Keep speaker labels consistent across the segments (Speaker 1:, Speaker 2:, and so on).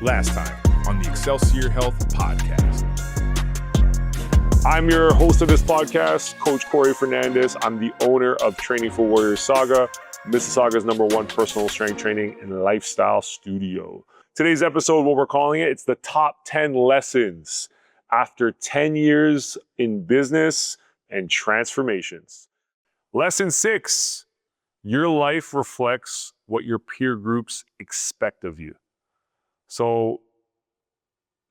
Speaker 1: Last time on the Excelsior Health Podcast.
Speaker 2: I'm your host of this podcast, Coach Cory Fernandes. I'm the owner of Training for Warriors Saga, Mississauga's #1 personal strength training and lifestyle studio. Today's episode, what we're calling it, it's the top 10 lessons after 10 years in business and transformations. Lesson 6, your life reflects what your peer groups expect of you. So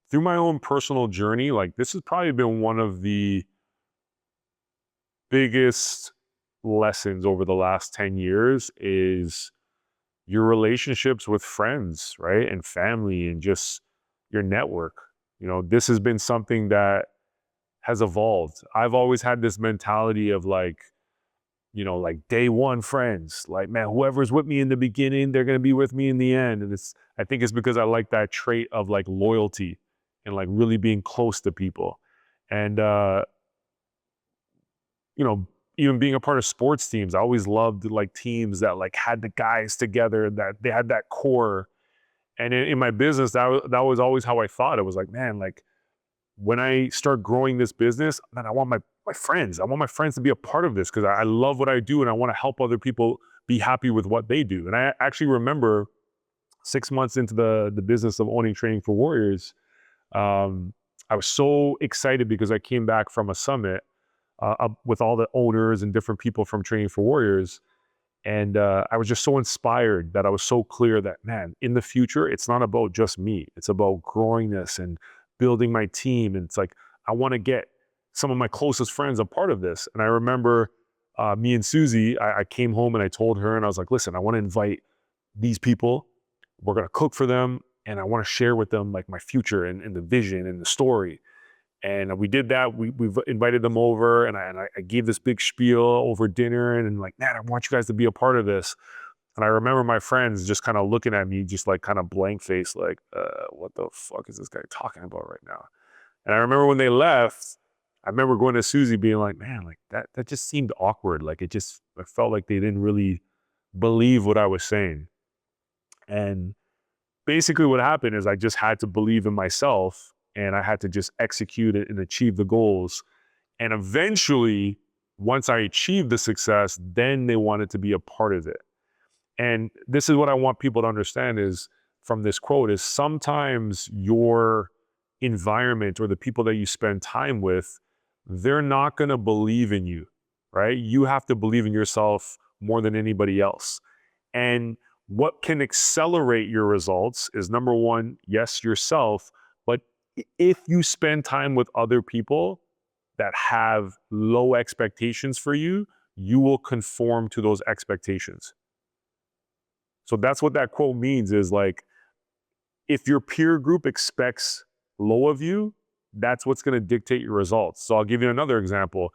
Speaker 2: through my own personal journey, this has probably been one of the biggest lessons over the last 10 years is your relationships with friends, right? And family and just your network. This has been something that has evolved. I've always had this mentality of day one friends, man, whoever's with me in the beginning, they're going to be with me in the end. And I think it's because I like that trait of loyalty and really being close to people. And, even being a part of sports teams, I always loved teams that had the guys together, that they had that core. And in my business, that was always how I thought. It was when I start growing this business, man, I want my friends. I want my friends to be a part of this because I love what I do and I want to help other people be happy with what they do. And I actually remember 6 months into the business of owning Training for Warriors, I was so excited because I came back from a summit with all the owners and different people from Training for Warriors. And I was just so inspired that I was so clear that, man, in the future, it's not about just me. It's about growing this and building my team. And it's I want to get some of my closest friends a part of this. And I remember me and Susie, I came home and I told her, and I was like, listen, I want to invite these people. We're going to cook for them. And I want to share with them my future and the vision and the story. And we did that. We've invited them over and I gave this big spiel over dinner and man, I want you guys to be a part of this. And I remember my friends just kind of looking at me, just kind of blank face, what the fuck is this guy talking about right now? And I remember when they left, I remember going to Susie being man, that just seemed awkward. I felt like they didn't really believe what I was saying. And basically what happened is I just had to believe in myself and I had to just execute it and achieve the goals. And eventually, once I achieved the success, then they wanted to be a part of it. And this is what I want people to understand is from this quote is sometimes your environment or the people that you spend time with, they're not going to believe in you, right? You have to believe in yourself more than anybody else. And what can accelerate your results is number one, yes, yourself, but if you spend time with other people that have low expectations for you, you will conform to those expectations. So that's what that quote means is if your peer group expects low of you, that's what's going to dictate your results. So I'll give you another example.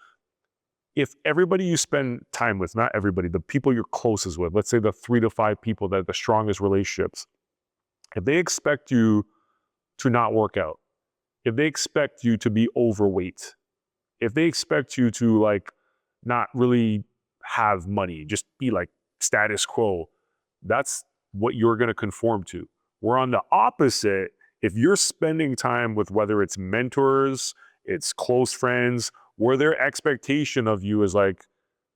Speaker 2: If everybody you spend time with, not everybody, the people you're closest with, let's say the 3 to 5 people that are the strongest relationships, if they expect you to not work out, if they expect you to be overweight, if they expect you to not really have money, just be status quo, that's what you're going to conform to. Where on the opposite, if you're spending time with whether it's mentors, it's close friends, where their expectation of you is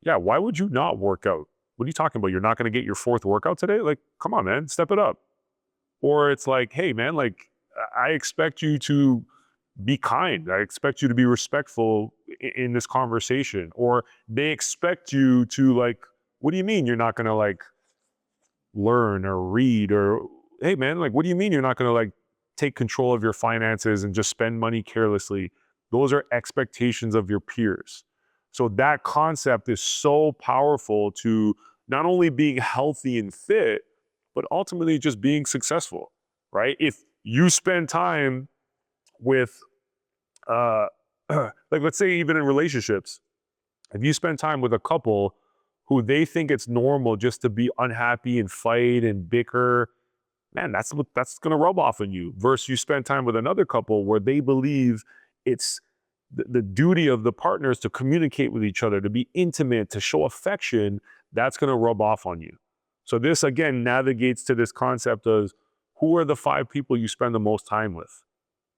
Speaker 2: yeah, why would you not work out? What are you talking about? You're not going to get your 4th workout today? Come on, man, step it up. Or it's hey, man, I expect you to be kind. I expect you to be respectful in this conversation. Or they expect you to what do you mean you're not going to learn or read? Or, hey, man, what do you mean you're not going to take control of your finances and just spend money carelessly? Those are expectations of your peers. So that concept is so powerful to not only being healthy and fit, but ultimately just being successful, right? If you spend time with, let's say even in relationships, if you spend time with a couple who they think it's normal just to be unhappy and fight and bicker, man, that's going to rub off on you. Versus you spend time with another couple where they believe it's the duty of the partners to communicate with each other, to be intimate, to show affection, that's going to rub off on you. So this, again, navigates to this concept of who are the 5 people you spend the most time with,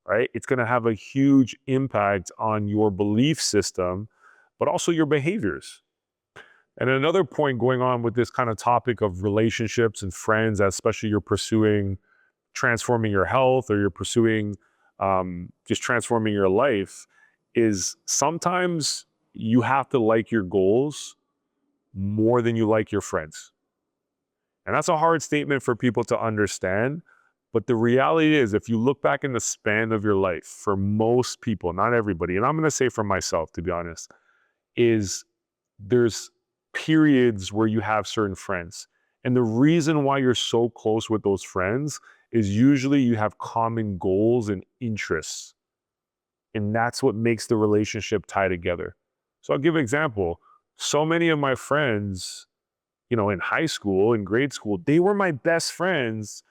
Speaker 2: right? It's going to have a huge impact on your belief system, but also your behaviors. And another point going on with this kind of topic of relationships and friends, especially you're pursuing transforming your health or you're pursuing just transforming your life, is sometimes you have to like your goals more than you like your friends. And that's a hard statement for people to understand. But the reality is, if you look back in the span of your life, for most people, not everybody, and I'm going to say for myself, to be honest, is there's periods where you have certain friends. And the reason why you're so close with those friends is usually you have common goals and interests. And that's what makes the relationship tie together. So I'll give an example. So many of my friends, in high school, in grade school, they were my best friends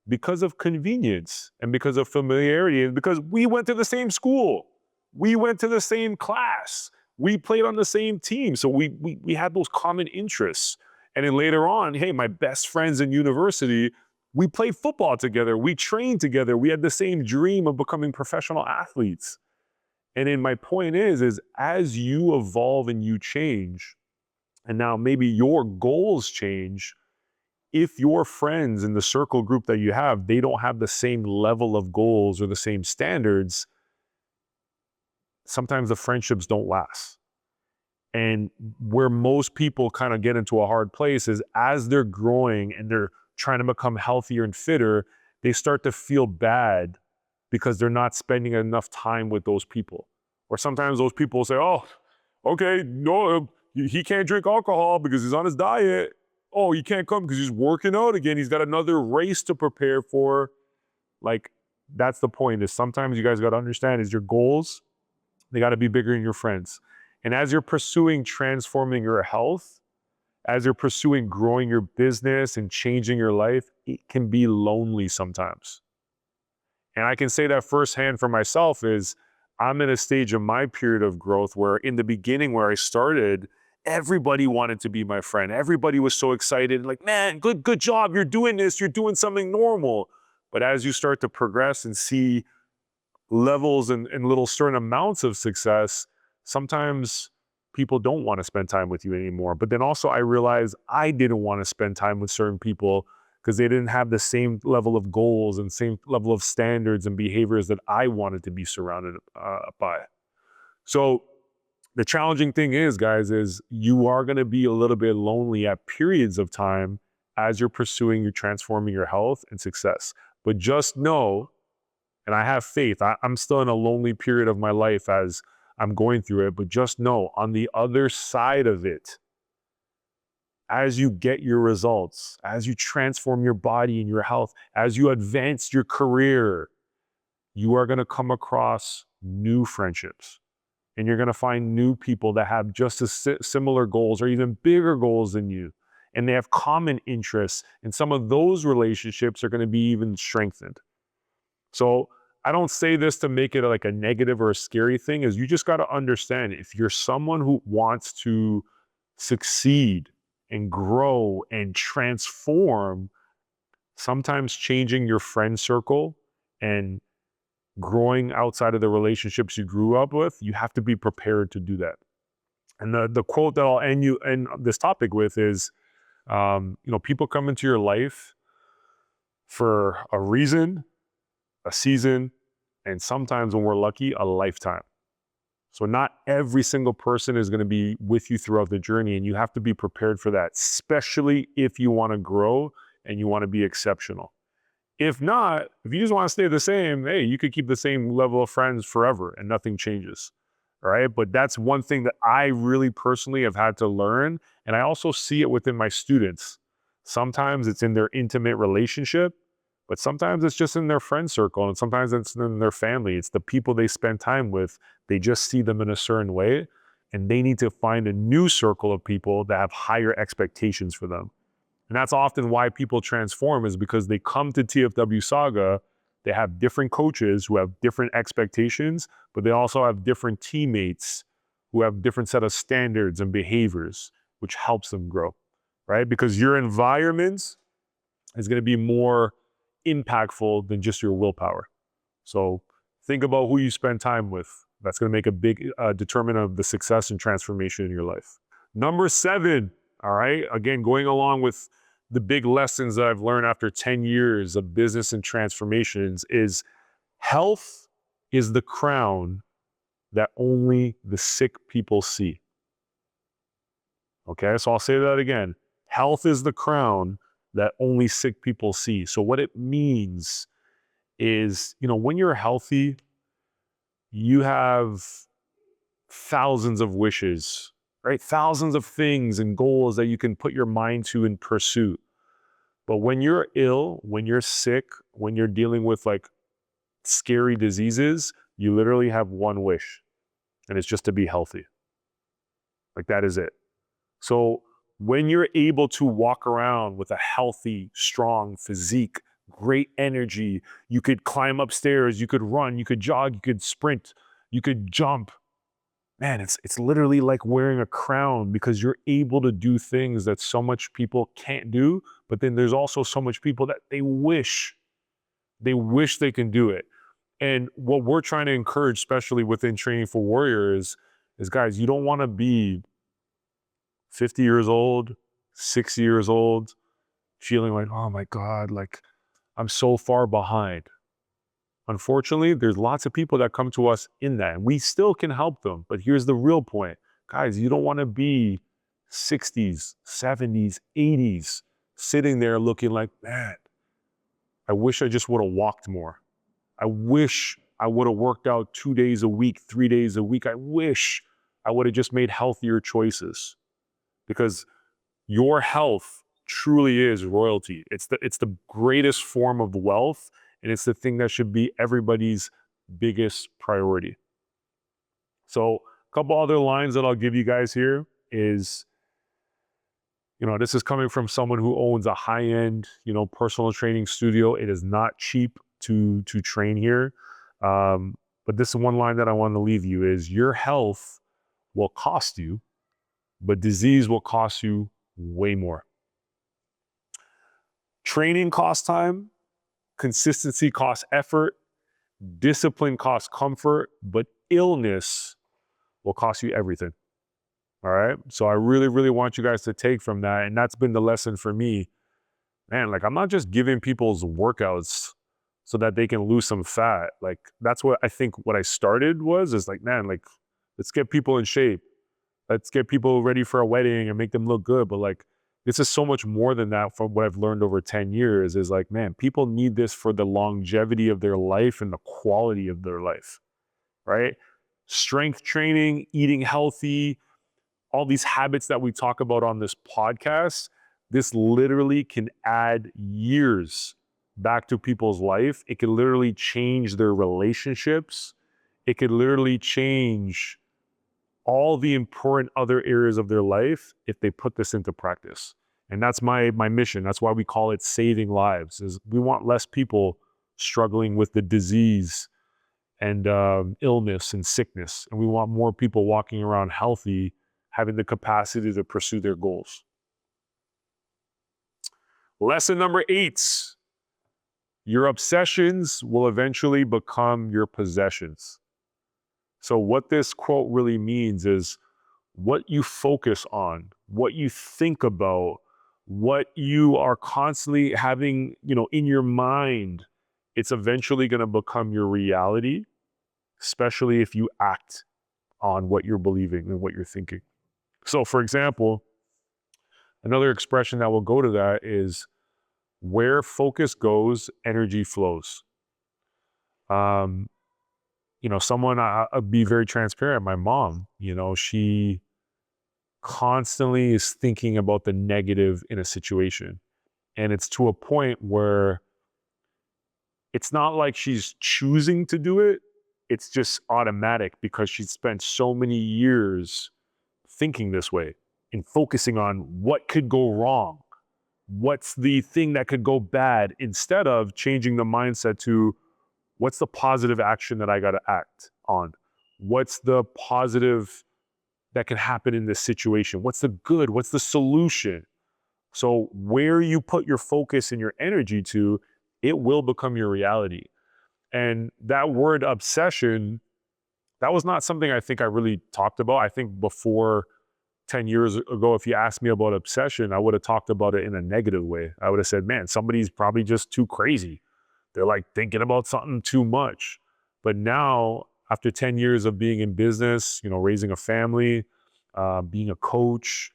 Speaker 2: because of convenience and because of familiarity and because we went to the same school. We went to the same class. We played on the same team. So we had those common interests. And then later on, hey, my best friends in university, we played football together. We trained together. We had the same dream of becoming professional athletes. And then my point is as you evolve and you change, and now maybe your goals change, if your friends in the circle group that you have, they don't have the same level of goals or the same standards, sometimes the friendships don't last. And where most people kind of get into a hard place is as they're growing and they're trying to become healthier and fitter, they start to feel bad because they're not spending enough time with those people. Or sometimes those people say, oh, okay, no, he can't drink alcohol because he's on his diet. Oh, he can't come because he's working out again. He's got another race to prepare for. Like, that's the point, is sometimes you guys got to understand is your goals, they got to be bigger than your friends. And as you're pursuing transforming your health, as you're pursuing growing your business and changing your life, it can be lonely sometimes. And I can say that firsthand for myself is I'm in a stage of my period of growth where in the beginning where I started, everybody wanted to be my friend. Everybody was so excited, like, man, good job. You're doing this. You're doing something normal. But as you start to progress and see levels and little certain amounts of success, sometimes people don't want to spend time with you anymore. But then also I realized I didn't want to spend time with certain people because they didn't have the same level of goals and same level of standards and behaviors that I wanted to be surrounded by. So the challenging thing is, guys, is you are going to be a little bit lonely at periods of time as you're pursuing your transforming your health and success. But just know, and I have faith, I'm still in a lonely period of my life as I'm going through it, but just know on the other side of it, as you get your results, as you transform your body and your health, as you advance your career, you are going to come across new friendships. And you're going to find new people that have just as similar goals or even bigger goals than you. And they have common interests. And some of those relationships are going to be even strengthened. So I don't say this to make it like a negative or a scary thing, is you just got to understand if you're someone who wants to succeed and grow and transform, sometimes changing your friend circle and growing outside of the relationships you grew up with, you have to be prepared to do that. And the quote that I'll end this topic with is, people come into your life for a reason, a season, and sometimes when we're lucky, a lifetime. So not every single person is going to be with you throughout the journey, and you have to be prepared for that, especially if you want to grow and you want to be exceptional. If not, if you just want to stay the same, hey, you could keep the same level of friends forever and nothing changes. All right. But that's one thing that I really personally have had to learn. And I also see it within my students. Sometimes it's in their intimate relationship, but sometimes it's just in their friend circle. And sometimes it's in their family. It's the people they spend time with. They just see them in a certain way. And they need to find a new circle of people that have higher expectations for them. And that's often why people transform, is because they come to TFW Saga, they have different coaches who have different expectations, but they also have different teammates who have different set of standards and behaviors, which helps them grow, right? Because your environment is going to be more impactful than just your willpower. So think about who you spend time with. That's going to make a big determinant of the success and transformation in your life. Number 7, all right, again, going along with the big lessons that I've learned after 10 years of business and transformations is health is the crown that only the sick people see. Okay, so I'll say that again. Health is the crown that only sick people see. So what it means is, when you're healthy, you have thousands of wishes, right? Thousands of things and goals that you can put your mind to and pursue. But when you're ill, when you're sick, when you're dealing with like scary diseases, you literally have one wish, and it's just to be healthy. Like that is it. So when you're able to walk around with a healthy, strong physique, great energy, you could climb upstairs, you could run, you could jog, you could sprint, you could jump. Man, it's literally like wearing a crown, because you're able to do things that so much people can't do, but then there's also so much people that they wish they can do it. And what we're trying to encourage, especially within Training for Warriors, is guys, you don't want to be 50 years old, 60 years old, feeling like, oh my God, like I'm so far behind. Unfortunately, there's lots of people that come to us in that, and we still can help them. But here's the real point. Guys, you don't want to be 60s, 70s, 80s, sitting there looking like, man, I wish I just would have walked more. I wish I would have worked out 2 days a week, 3 days a week. I wish I would have just made healthier choices, because your health truly is royalty. It's the greatest form of wealth, and it's the thing that should be everybody's biggest priority. So a couple other lines that I'll give you guys here is, this is coming from someone who owns a high-end, personal training studio. It is not cheap to train here. But this is one line that I want to leave you is, your health will cost you, but disease will cost you way more. Training costs time, consistency costs effort, discipline costs comfort, but illness will cost you everything. All right. So I really, really want you guys to take from that. And that's been the lesson for me. Man, like I'm not just giving people's workouts so that they can lose some fat. Like that's what I think what I started is like, man, like let's get people in shape. Let's get people ready for a wedding and make them look good. But like, this is so much more than that. From what I've learned over 10 years is like, man, people need this for the longevity of their life and the quality of their life, right? Strength training, eating healthy, all these habits that we talk about on this podcast, this literally can add years back to people's life. It can literally change their relationships. It could literally change all the important other areas of their life if they put this into practice. And that's my mission. That's why we call it saving lives, is we want less people struggling with the disease and illness and sickness. And we want more people walking around healthy, having the capacity to pursue their goals. Lesson number 8, your obsessions will eventually become your possessions. So what this quote really means is what you focus on, what you think about, what you are constantly having, in your mind, it's eventually going to become your reality, especially if you act on what you're believing and what you're thinking. So for example, another expression that will go to that is, where focus goes, energy flows. Someone, I'll be very transparent, my mom, she constantly is thinking about the negative in a situation. And it's to a point where it's not like she's choosing to do it. It's just automatic, because she's spent so many years thinking this way and focusing on what could go wrong. What's the thing that could go bad, instead of changing the mindset to, what's the positive action that I got to act on? What's the positive that can happen in this situation? What's the good? What's the solution? So where you put your focus and your energy to it will become your reality. And that word obsession, that was not something I think I really talked about. I think before 10 years ago, if you asked me about obsession, I would have talked about it in a negative way. I would have said, man, somebody's probably just too crazy. They're like thinking about something too much. But now, after 10 years of being in business, raising a family, being a coach,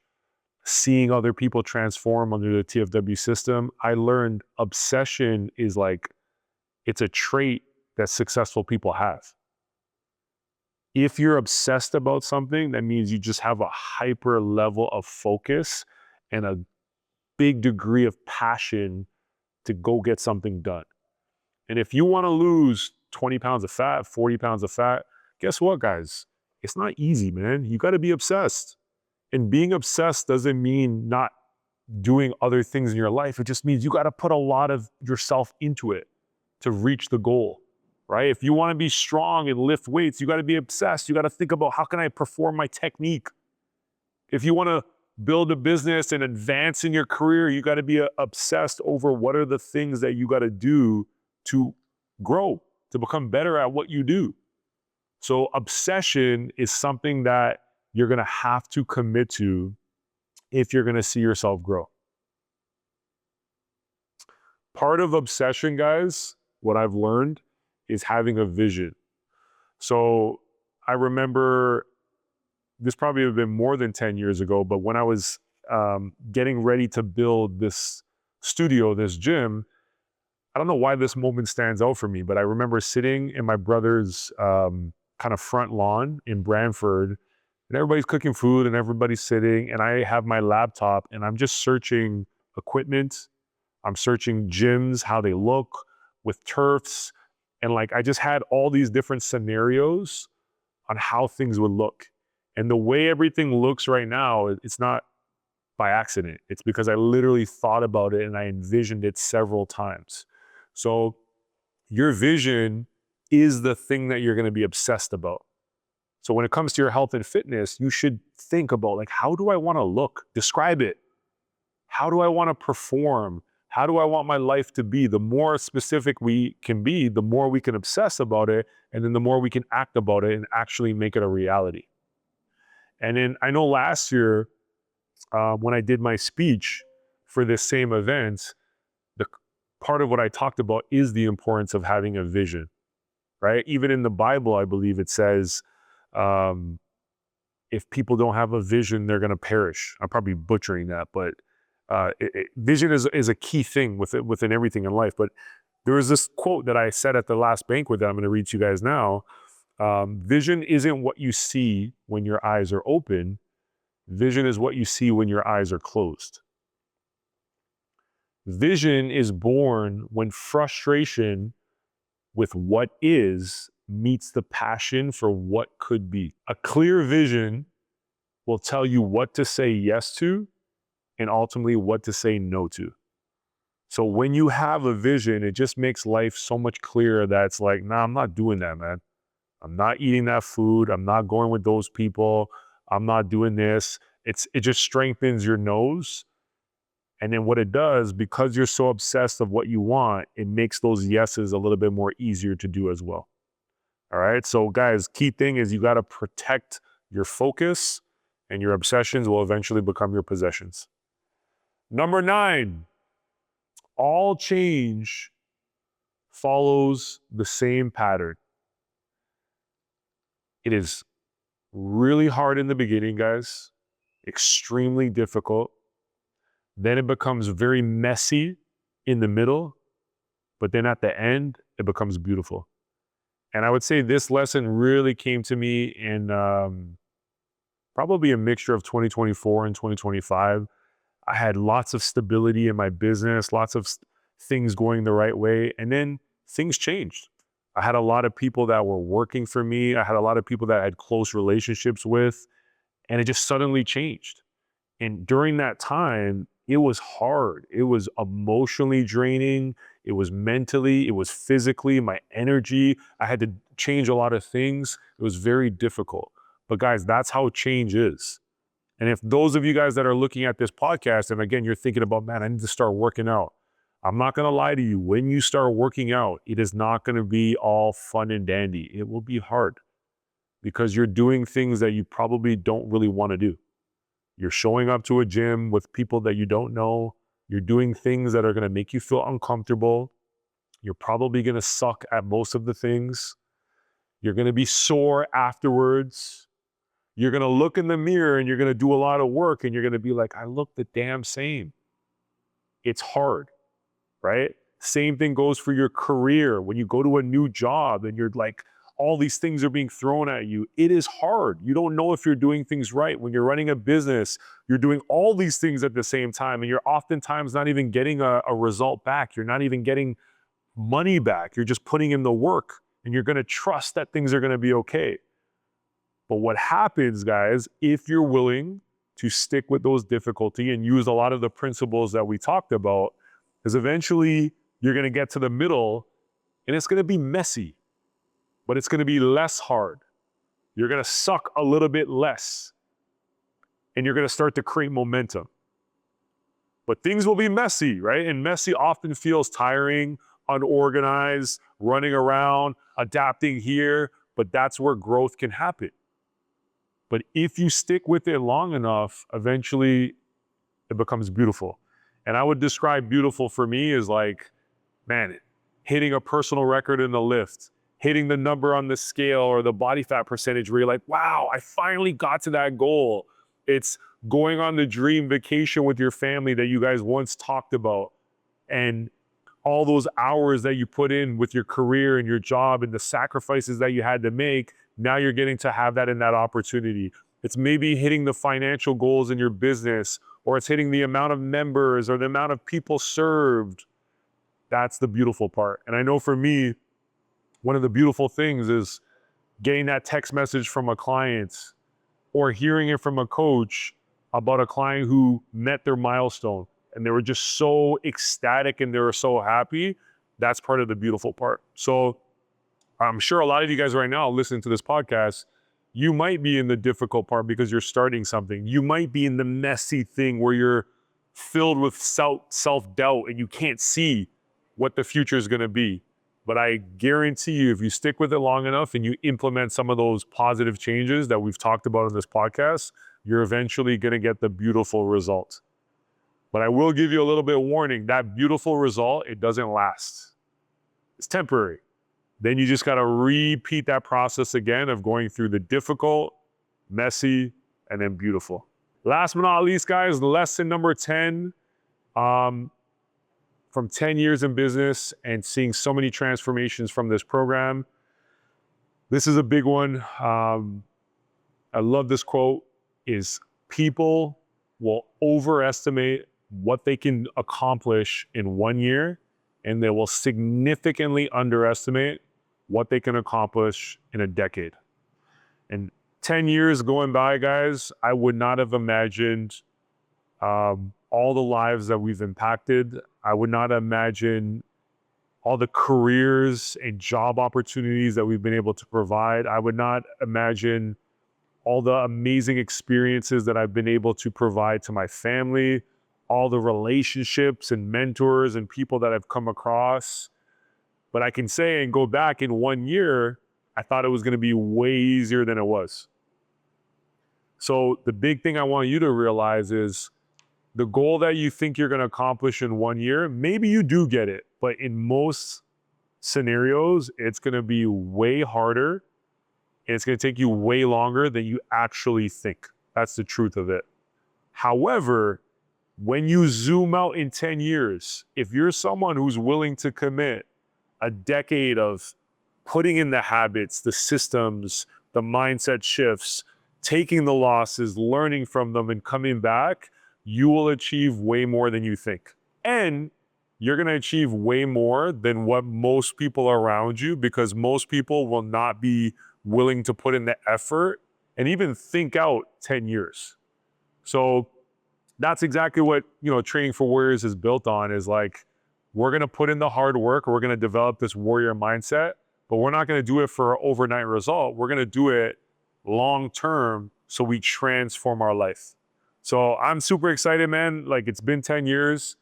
Speaker 2: seeing other people transform under the TFW system, I learned obsession is it's a trait that successful people have. If you're obsessed about something, that means you just have a hyper level of focus and a big degree of passion to go get something done. And if you want to lose 20 pounds of fat, 40 pounds of fat, guess what, guys? It's not easy, man. You got to be obsessed. And being obsessed doesn't mean not doing other things in your life. It just means you got to put a lot of yourself into it to reach the goal. Right? If you want to be strong and lift weights, you got to be obsessed. You got to think about, how can I perform my technique? If you want to build a business and advance in your career, you got to be obsessed over what are the things that you got to do to grow, to become better at what you do. So obsession is something that you're going to have to commit to if you're going to see yourself grow. Part of obsession, guys, what I've learned is having a vision. So I remember, this probably have been more than 10 years ago, but when I was getting ready to build this studio, this gym, I don't know why this moment stands out for me, but I remember sitting in my brother's kind of front lawn in Brantford, and everybody's cooking food and everybody's sitting, and I have my laptop and I'm just searching equipment. I'm searching gyms, how they look with turfs. And I just had all these different scenarios on how things would look. And the way everything looks right now, it's not by accident. It's because I literally thought about it and I envisioned it several times. So your vision is the thing that you're going to be obsessed about. So when it comes to your health and fitness, you should think about, how do I want to look? Describe it. How do I want to perform? How do I want my life to be? The more specific we can be, the more we can obsess about it, and then the more we can act about it and actually make it a reality. And then I know last year, when I did my speech for this same event, the part of what I talked about is the importance of having a vision, right? Even in the Bible, I believe it says, if people don't have a vision, they're going to perish. I'm probably butchering that, but vision is a key thing within everything in life. But there was this quote that I said at the last banquet that I'm going to read to you guys now. Vision isn't what you see when your eyes are open. Vision is what you see when your eyes are closed. Vision is born when frustration with what is meets the passion for what could be. A clear vision will tell you what to say yes to and ultimately what to say no to. So when you have a vision, it just makes life so much clearer that it's nah, I'm not doing that, man. I'm not eating that food. I'm not going with those people. I'm not doing this. It just strengthens your nose. And then what it does, because you're so obsessed of what you want, it makes those yeses a little bit more easier to do as well. All right. So guys, key thing is you got to protect your focus, and your obsessions will eventually become your possessions. Number 9, all change follows the same pattern. It is really hard in the beginning, guys, extremely difficult. Then it becomes very messy in the middle, but then at the end, it becomes beautiful. And I would say this lesson really came to me in probably a mixture of 2024 and 2025. I had lots of stability in my business, lots of things going the right way. And then things changed. I had a lot of people that were working for me. I had a lot of people that I had close relationships with, and it just suddenly changed. And during that time, it was hard. It was emotionally draining. It was mentally, it was physically, my energy. I had to change a lot of things. It was very difficult. But guys, that's how change is. And if those of you guys that are looking at this podcast, and again, you're thinking about, man, I need to start working out. I'm not going to lie to you. When you start working out, it is not going to be all fun and dandy. It will be hard because you're doing things that you probably don't really want to do. You're showing up to a gym with people that you don't know. You're doing things that are going to make you feel uncomfortable. You're probably going to suck at most of the things. You're going to be sore afterwards. You're going to look in the mirror and you're going to do a lot of work and you're going to be like, I look the damn same. It's hard, right? Same thing goes for your career. When you go to a new job and you're like, all these things are being thrown at you. It is hard. You don't know if you're doing things right. When you're running a business, you're doing all these things at the same time and you're oftentimes not even getting a result back. You're not even getting money back. You're just putting in the work and you're going to trust that things are going to be okay. But what happens, guys, if you're willing to stick with those difficulty and use a lot of the principles that we talked about, is eventually you're going to get to the middle and it's going to be messy, but it's going to be less hard. You're going to suck a little bit less and you're going to start to create momentum. But things will be messy, right? And messy often feels tiring, unorganized, running around, adapting here, but that's where growth can happen. But if you stick with it long enough, eventually it becomes beautiful. And I would describe beautiful for me as like, man, hitting a personal record in the lift, hitting the number on the scale or the body fat percentage where you're like, wow, I finally got to that goal. It's going on the dream vacation with your family that you guys once talked about. And all those hours that you put in with your career and your job and the sacrifices that you had to make, now you're getting to have that in that opportunity. It's maybe hitting the financial goals in your business, or it's hitting the amount of members or the amount of people served. That's the beautiful part. And I know for me, one of the beautiful things is getting that text message from a client or hearing it from a coach about a client who met their milestone and they were just so ecstatic and they were so happy. That's part of the beautiful part. So I'm sure a lot of you guys right now listening to this podcast, you might be in the difficult part because you're starting something. You might be in the messy thing where you're filled with self-doubt and you can't see what the future is going to be. But I guarantee you, if you stick with it long enough and you implement some of those positive changes that we've talked about in this podcast, you're eventually going to get the beautiful result. But I will give you a little bit of warning. That beautiful result, it doesn't last. It's temporary. Then you just got to repeat that process again of going through the difficult, messy, and then beautiful. Last but not least, guys, lesson number 10. From 10 years in business and seeing so many transformations from this program. This is a big one. I love this quote, is people will overestimate what they can accomplish in 1 year, and they will significantly underestimate what they can accomplish in a decade. And 10 years going by, guys, I would not have imagined all the lives that we've impacted. I would not imagine all the careers and job opportunities that we've been able to provide. I would not imagine all the amazing experiences that I've been able to provide to my family, all the relationships and mentors and people that I've come across. But I can say and go back in 1 year, I thought it was going to be way easier than it was. So the big thing I want you to realize is the goal that you think you're going to accomplish in 1 year, maybe you do get it, but in most scenarios, it's going to be way harder and it's going to take you way longer than you actually think. That's the truth of it. However, when you zoom out in 10 years, if you're someone who's willing to commit a decade of putting in the habits, the systems, the mindset shifts, taking the losses, learning from them, and coming back, you will achieve way more than you think. And you're going to achieve way more than what most people around you, because most people will not be willing to put in the effort and even think out 10 years. So that's exactly what, Training for Warriors is built on, is like, we're going to put in the hard work, we're going to develop this warrior mindset, but we're not going to do it for an overnight result. We're going to do it long-term so we transform our life. So I'm super excited, man. Like, it's been 10 years.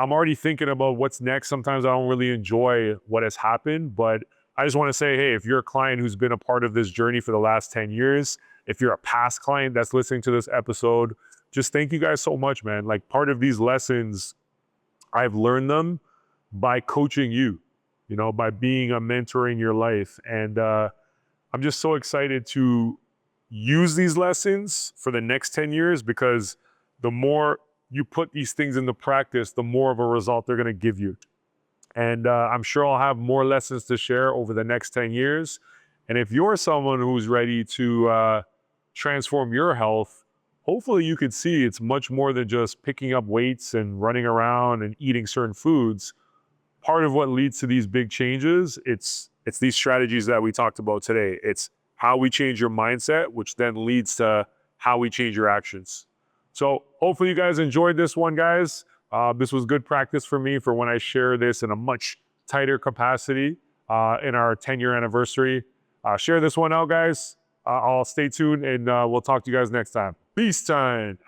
Speaker 2: I'm already thinking about what's next. Sometimes I don't really enjoy what has happened, but I just want to say, hey, if you're a client who's been a part of this journey for the last 10 years, if you're a past client that's listening to this episode, just thank you guys so much, man. Like, part of these lessons, I've learned them by coaching you, by being a mentor in your life. And I'm just so excited to use these lessons for the next 10 years, because the more you put these things into practice, the more of a result they're going to give you. And I'm sure I'll have more lessons to share over the next 10 years. And if you're someone who's ready to transform your health, hopefully you could see it's much more than just picking up weights and running around and eating certain foods. Part of what leads to these big changes, it's these strategies that we talked about today. It's how we change your mindset, which then leads to how we change your actions. So hopefully you guys enjoyed this one, guys. This was good practice for me for when I share this in a much tighter capacity in our 10-year anniversary. Share this one out, guys. I'll stay tuned, and we'll talk to you guys next time. Peace time.